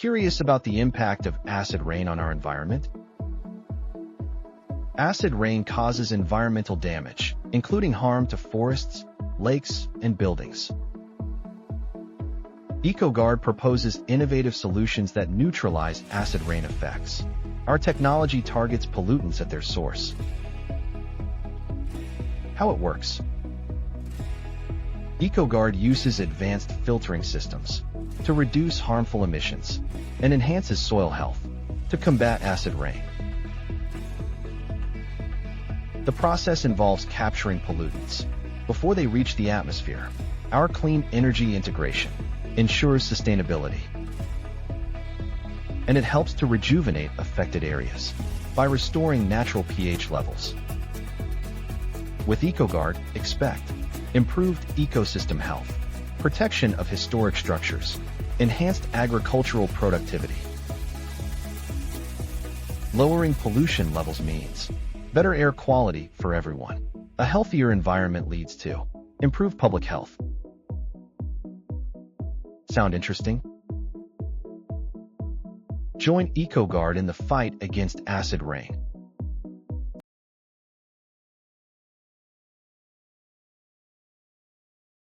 Curious about the impact of acid rain on our environment? Acid rain causes environmental damage, including harm to forests, lakes, and buildings. EcoGuard proposes innovative solutions that neutralize acid rain effects. Our technology targets pollutants at their source. How it works. EcoGuard uses advanced filtering systems to reduce harmful emissions and enhances soil health to combat acid rain. The process involves capturing pollutants before they reach the atmosphere. Our clean energy integration ensures sustainability, and it helps to rejuvenate affected areas by restoring natural pH levels. With EcoGuard, expect improved ecosystem health, protection of historic structures, enhanced agricultural productivity. Lowering pollution levels means better air quality for everyone. A healthier environment leads to improved public health. Sound interesting? Join EcoGuard in the fight against acid rain.